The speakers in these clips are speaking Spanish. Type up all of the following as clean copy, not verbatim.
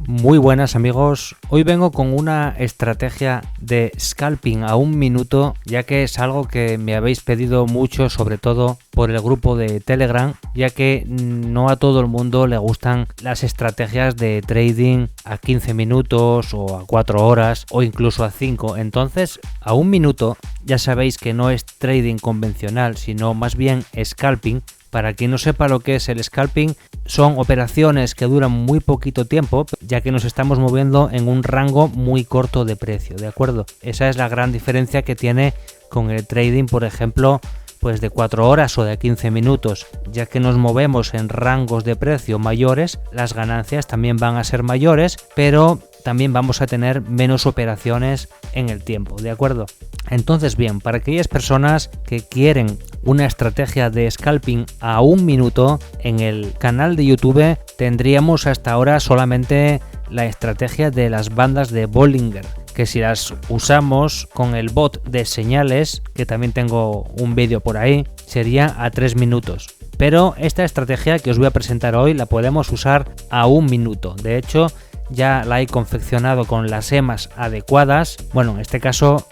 Muy buenas amigos, hoy vengo con una estrategia de scalping a 1 minuto, ya que es algo que me habéis pedido mucho, sobre todo por el grupo de Telegram, ya que no a todo el mundo le gustan las estrategias de trading a 15 minutos o a 4 horas o incluso a 5. Entonces, a 1 minuto ya sabéis que no es trading convencional, sino más bien scalping. Para quien no sepa lo que es el scalping, son operaciones que duran muy poquito tiempo, ya que nos estamos moviendo en un rango muy corto de precio, ¿de acuerdo? Esa es la gran diferencia que tiene con el trading, por ejemplo, pues de 4 horas o de 15 minutos, ya que nos movemos en rangos de precio mayores, las ganancias también van a ser mayores, pero también vamos a tener menos operaciones en el tiempo, ¿de acuerdo? Entonces bien, para aquellas personas que quieren una estrategia de scalping a 1 minuto, en el canal de YouTube tendríamos hasta ahora solamente la estrategia de las bandas de Bollinger, que si las usamos con el bot de señales, que también tengo un vídeo por ahí, sería a 3 minutos. Pero esta estrategia que os voy a presentar hoy la podemos usar a 1 minuto. De hecho, ya la he confeccionado con las EMAs adecuadas. Bueno, en este caso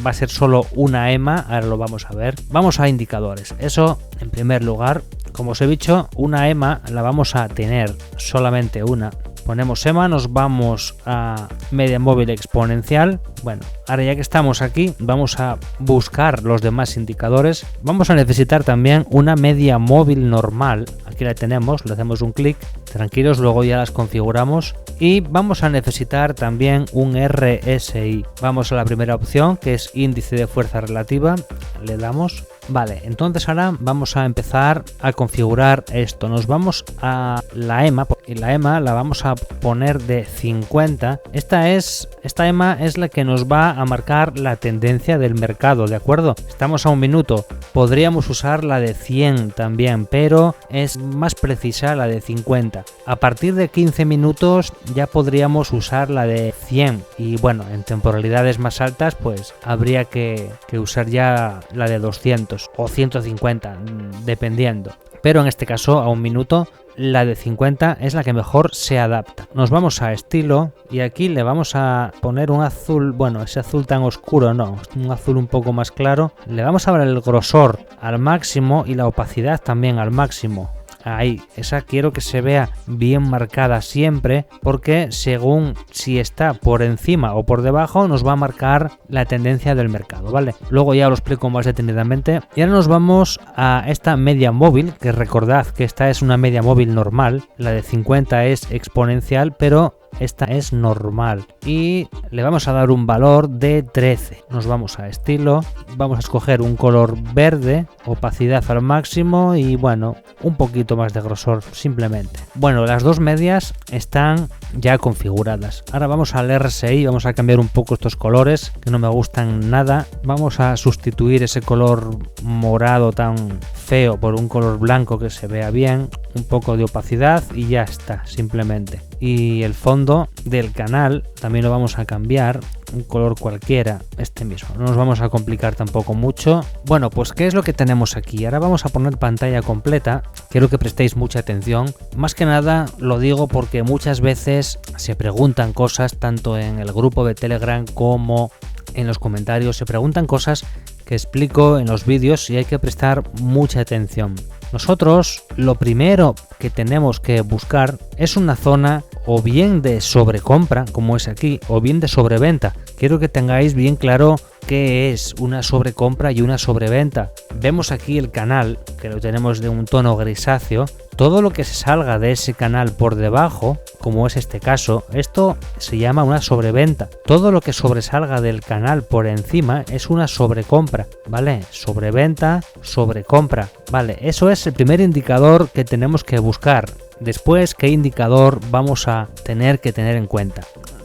va a ser solo una EMA, ahora lo vamos a ver. Vamos a indicadores. Eso en primer lugar. Como os he dicho, una EMA la vamos a tener solamente una. Ponemos EMA, nos vamos a media móvil exponencial. Bueno, ahora ya que estamos aquí, vamos a buscar los demás indicadores. Vamos a necesitar también una media móvil normal. Aquí la tenemos, le hacemos un clic. Tranquilos, luego ya las configuramos. Y vamos a necesitar también un RSI. Vamos a la primera opción, que es índice de fuerza relativa. Le damos. Vale, entonces ahora vamos a empezar a configurar esto. Nos vamos a la EMA y la EMA la vamos a poner de 50. Esta EMA es la que nos va a marcar la tendencia del mercado, ¿de acuerdo? Estamos a 1 minuto. Podríamos usar la de 100 también, pero es más precisa la de 50. A partir de 15 minutos ya podríamos usar la de 100 y bueno, en temporalidades más altas pues habría que usar ya la de 200 o 150, dependiendo. Pero en este caso, a 1 minuto, la de 50 es la que mejor se adapta. Nos vamos a estilo y aquí le vamos a poner un azul, bueno, ese azul tan oscuro no, un azul un poco más claro. Le vamos a dar el grosor al máximo y la opacidad también al máximo. Ahí, esa quiero que se vea bien marcada siempre, porque según si está por encima o por debajo nos va a marcar la tendencia del mercado, ¿vale? Luego ya lo explico más detenidamente. Y ahora nos vamos a esta media móvil, que recordad que esta es una media móvil normal, la de 50 es exponencial, pero esta es normal y le vamos a dar un valor de 13. Nos vamos a estilo, vamos a escoger un color verde, opacidad al máximo y bueno, un poquito más de grosor simplemente. Bueno, las dos medias están ya configuradas. Ahora vamos al RSI, vamos a cambiar un poco estos colores que no me gustan nada. Vamos a sustituir ese color morado tan feo por un color blanco que se vea bien, un poco de opacidad y ya está, simplemente. Y el fondo del canal también lo vamos a cambiar, un color cualquiera, este mismo. No nos vamos a complicar tampoco mucho. Bueno, pues ¿qué es lo que tenemos aquí? Ahora vamos a poner pantalla completa. Quiero que prestéis mucha atención. Más que nada lo digo porque muchas veces se preguntan cosas, tanto en el grupo de Telegram como en los comentarios. Se preguntan cosas que explico en los vídeos y hay que prestar mucha atención. Nosotros lo primero que tenemos que buscar es una zona o bien de sobrecompra, como es aquí, o bien de sobreventa. Quiero que tengáis bien claro qué es una sobrecompra y una sobreventa. Vemos aquí el canal, que lo tenemos de un tono grisáceo. Todo lo que se salga de ese canal por debajo, como es este caso, esto se llama una sobreventa. Todo lo que sobresalga del canal por encima es una sobrecompra, ¿vale? Sobreventa, sobrecompra, ¿vale? Eso es el primer indicador que tenemos que buscar. Después, ¿qué indicador vamos a tener que tener en cuenta?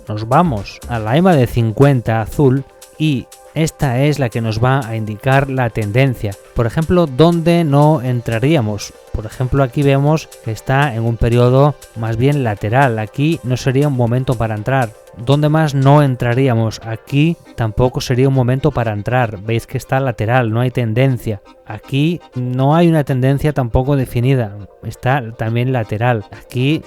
Nos vamos a la EMA de 50 azul y esta es la que nos va a indicar la tendencia. Por ejemplo, ¿dónde no entraríamos? Por ejemplo, aquí vemos que está en un periodo más bien lateral. Aquí no sería un momento para entrar. ¿Dónde más no entraríamos? Aquí tampoco sería un momento para entrar. Veis que está lateral, no hay tendencia. Aquí no hay una tendencia tampoco definida. Está también lateral. Aquí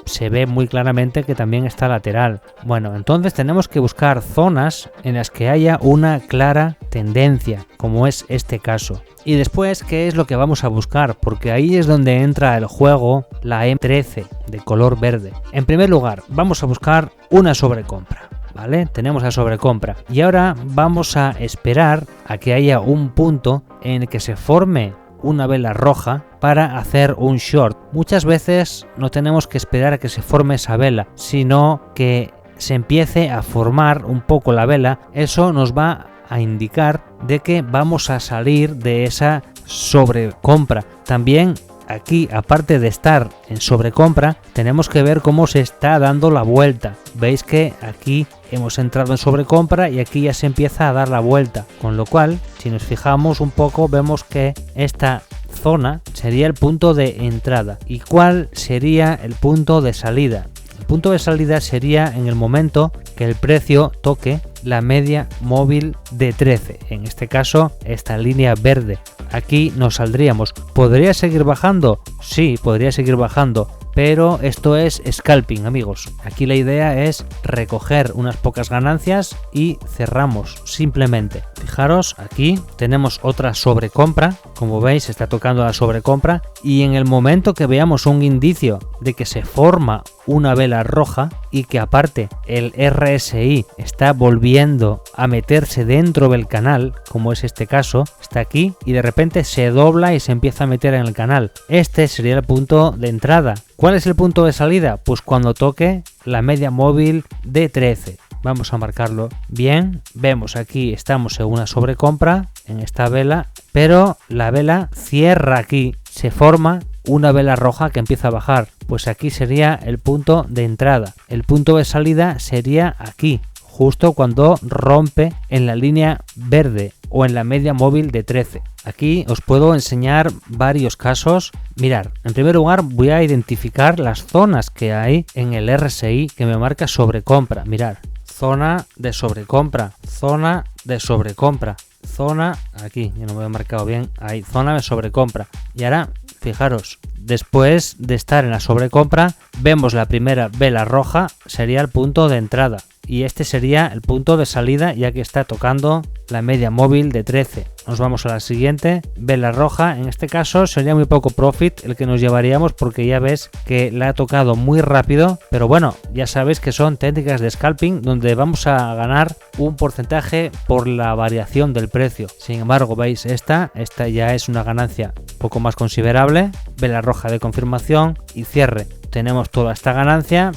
se ve muy claramente que también está lateral. Bueno, entonces tenemos que buscar zonas en las que haya una clara tendencia, como es este caso. Y después, ¿qué es lo que vamos a buscar? Porque ahí es donde entra el juego la M13 de color verde. En primer lugar, vamos a buscar una sobrecompra. ¿Vale? Tenemos la sobrecompra y ahora vamos a esperar a que haya un punto en el que se forme una vela roja para hacer un short. Muchas veces no tenemos que esperar a que se forme esa vela, sino que se empiece a formar un poco la vela. Eso nos va a indicar de que vamos a salir de esa sobrecompra. También aquí, aparte de estar en sobrecompra, tenemos que ver cómo se está dando la vuelta. Veis que aquí hemos entrado en sobrecompra y aquí ya se empieza a dar la vuelta, con lo cual, si nos fijamos un poco, vemos que esta zona sería el punto de entrada. ¿Y cuál sería el punto de salida? El punto de salida sería en el momento que el precio toque la media móvil de 13, en este caso esta línea verde. Aquí nos saldríamos. ¿Podría seguir bajando? Sí, podría seguir bajando, pero esto es scalping, amigos. Aquí la idea es recoger unas pocas ganancias y cerramos simplemente. Fijaros, aquí tenemos otra sobrecompra, como veis está tocando la sobrecompra, y en el momento que veamos un indicio de que se forma una vela roja y que aparte el RSI está volviendo a meterse dentro del canal, como es este caso, está aquí y de repente se dobla y se empieza a meter en el canal. Este sería el punto de entrada. ¿Cuál es el punto de salida? Pues cuando toque la media móvil de 13. Vamos a marcarlo bien. Vemos aquí estamos en una sobrecompra en esta vela, pero la vela cierra aquí, se forma una vela roja que empieza a bajar. Pues aquí sería el punto de entrada. El punto de salida sería aquí, justo cuando rompe en la línea verde o en la media móvil de 13. Aquí os puedo enseñar varios casos. Mirad, en primer lugar voy a identificar las zonas que hay en el RSI que me marca sobrecompra. Mirad, zona de sobrecompra, zona de sobrecompra, zona aquí, yo no me he marcado bien, ahí, zona de sobrecompra. Y ahora, fijaros, después de estar en la sobrecompra, vemos la primera vela roja, sería el punto de entrada. Y este sería el punto de salida, ya que está tocando la media móvil de 13. Nos vamos a la siguiente, vela roja. En este caso sería muy poco profit el que nos llevaríamos, porque ya ves que la ha tocado muy rápido. Pero bueno, ya sabéis que son técnicas de scalping donde vamos a ganar un porcentaje por la variación del precio. Sin embargo, veis esta ya es una ganancia un poco más considerable. Vela roja de confirmación y cierre. Tenemos toda esta ganancia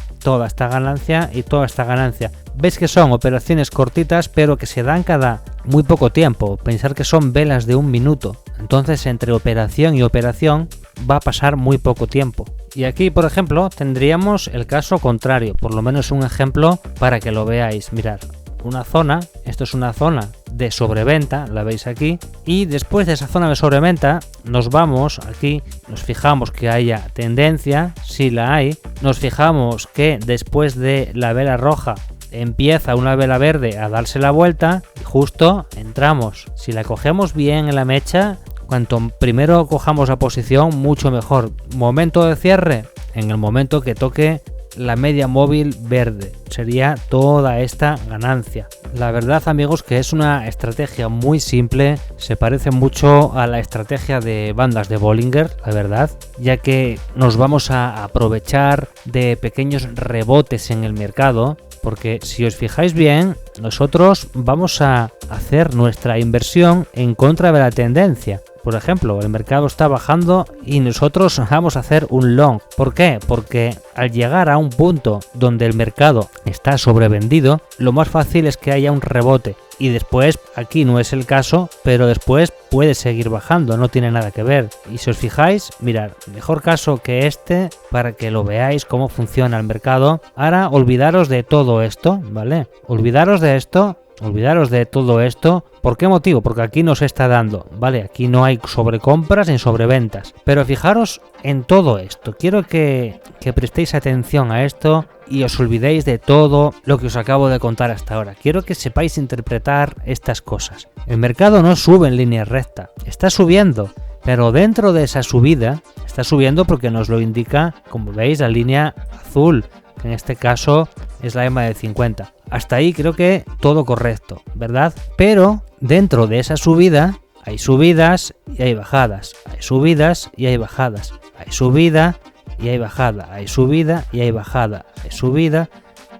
y toda esta ganancia. Veis que son operaciones cortitas, pero que se dan cada muy poco tiempo. Pensar que son velas de un minuto. Entonces, entre operación y operación va a pasar muy poco tiempo. Y aquí, por ejemplo, tendríamos el caso contrario. Por lo menos un ejemplo para que lo veáis. Mirad, una zona, esto es una zona de sobreventa, la veis aquí, y después de esa zona de sobreventa nos vamos aquí, nos fijamos que haya tendencia, si la hay, nos fijamos que después de la vela roja empieza una vela verde a darse la vuelta y justo entramos. Si la cogemos bien en la mecha, cuanto primero cojamos la posición, mucho mejor. Momento de cierre, en el momento que toque la media móvil verde, sería toda esta ganancia. La verdad, amigos, que es una estrategia muy simple, se parece mucho a la estrategia de bandas de Bollinger, la verdad, ya que nos vamos a aprovechar de pequeños rebotes en el mercado, porque si os fijáis bien, nosotros vamos a hacer nuestra inversión en contra de la tendencia. Por ejemplo, el mercado está bajando y nosotros vamos a hacer un long. ¿Por qué? Porque al llegar a un punto donde el mercado está sobrevendido, lo más fácil es que haya un rebote. Y después, aquí no es el caso, pero después puede seguir bajando, no tiene nada que ver. Y si os fijáis, mirad, mejor caso que este, para que lo veáis cómo funciona el mercado. Ahora olvidaros de todo esto, ¿vale? Olvidaros de esto. Olvidaros de todo esto. ¿Por qué motivo? Porque aquí nos está dando, ¿vale? Aquí no hay sobrecompras ni sobreventas. Pero fijaros en todo esto. Quiero que prestéis atención a esto y os olvidéis de todo lo que os acabo de contar hasta ahora. Quiero que sepáis interpretar estas cosas. El mercado no sube en línea recta. Está subiendo. pero dentro de esa subida está subiendo porque nos lo indica, como veis, la línea azul, que en este caso es la EMA de 50. Hasta ahí creo que todo correcto, ¿verdad? Pero dentro de esa subida hay subidas y hay bajadas, hay subidas y hay bajadas, hay subida y hay bajada, hay subida y hay bajada, hay subida,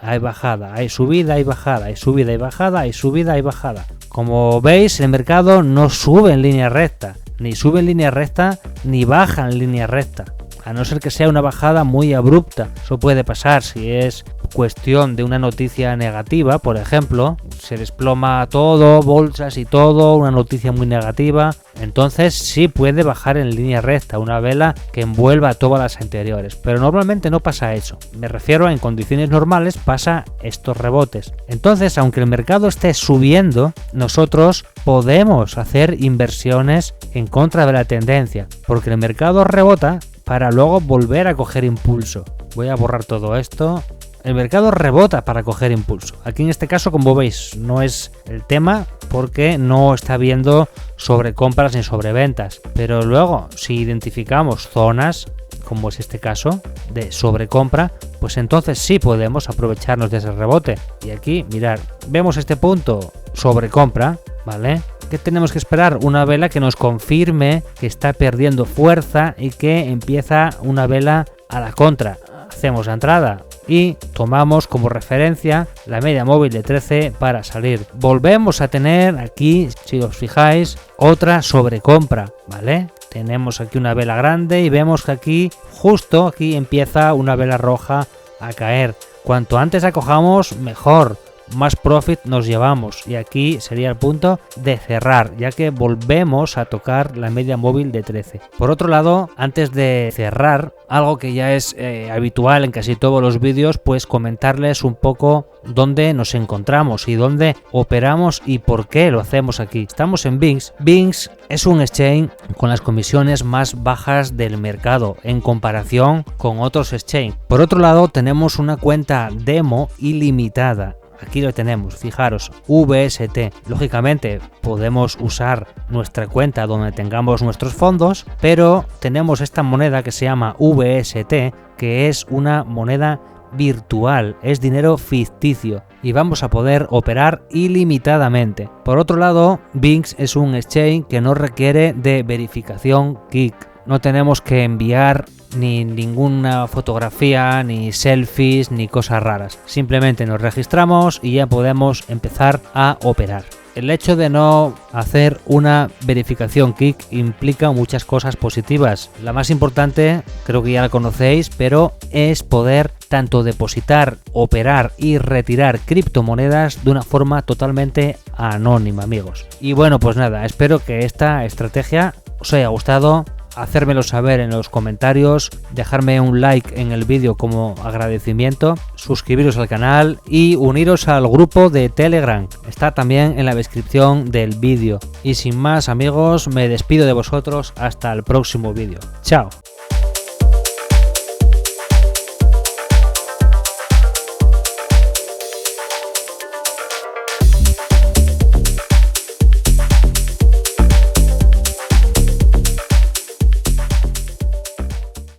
hay bajada, hay subida y bajada, hay subida y bajada, hay subida y bajada. Como veis, el mercado no sube en línea recta, ni sube en línea recta, ni baja en línea recta. A no ser que sea una bajada muy abrupta. Eso puede pasar si es cuestión de una noticia negativa, por ejemplo, se desploma todo, bolsas y todo, una noticia muy negativa, entonces sí puede bajar en línea recta, una vela que envuelva a todas las anteriores, pero normalmente no pasa eso. Me refiero a en condiciones normales pasa estos rebotes. Entonces, aunque el mercado esté subiendo, nosotros podemos hacer inversiones en contra de la tendencia, porque el mercado rebota para luego volver a coger impulso. Voy a borrar todo esto. El mercado rebota para coger impulso. Aquí en este caso, como veis, no es el tema porque no está habiendo sobrecompras ni sobreventas. Pero luego, si identificamos zonas, como es este caso, de sobrecompra, pues entonces sí podemos aprovecharnos de ese rebote. Y aquí, mirad, vemos este punto, sobrecompra, ¿vale? ¿Qué tenemos que esperar? Una vela que nos confirme que está perdiendo fuerza y que empieza una vela a la contra. Hacemos la entrada y tomamos como referencia la media móvil de 13 para salir. Volvemos a tener aquí, si os fijáis, otra sobrecompra, ¿vale? Tenemos aquí una vela grande y vemos que aquí, justo aquí, empieza una vela roja a caer. Cuanto antes acojamos, mejor. Más profit nos llevamos, y aquí sería el punto de cerrar, ya que volvemos a tocar la media móvil de 13. Por otro lado, antes de cerrar, algo que ya es habitual en casi todos los vídeos, pues comentarles un poco dónde nos encontramos y dónde operamos y por qué lo hacemos aquí. Estamos en Binx. Binx es un exchange con las comisiones más bajas del mercado en comparación con otros exchange. Por otro lado, tenemos una cuenta demo ilimitada. Aquí lo tenemos, fijaros, VST. Lógicamente podemos usar nuestra cuenta donde tengamos nuestros fondos, pero tenemos esta moneda que se llama VST, que es una moneda virtual, es dinero ficticio y vamos a poder operar ilimitadamente. Por otro lado, Binx es un exchange que no requiere de verificación KIC. No tenemos que enviar ni ninguna fotografía, ni selfies, ni cosas raras. Simplemente nos registramos y ya podemos empezar a operar. El hecho de no hacer una verificación KIC implica muchas cosas positivas. La más importante, creo que ya la conocéis, pero es poder tanto depositar, operar y retirar criptomonedas de una forma totalmente anónima, amigos. Y bueno, pues nada, espero que esta estrategia os haya gustado. Hacérmelo saber en los comentarios, dejarme un like en el vídeo como agradecimiento, suscribiros al canal y uniros al grupo de Telegram. Está también en la descripción del vídeo. Y sin más, amigos, me despido de vosotros hasta el próximo vídeo. Chao.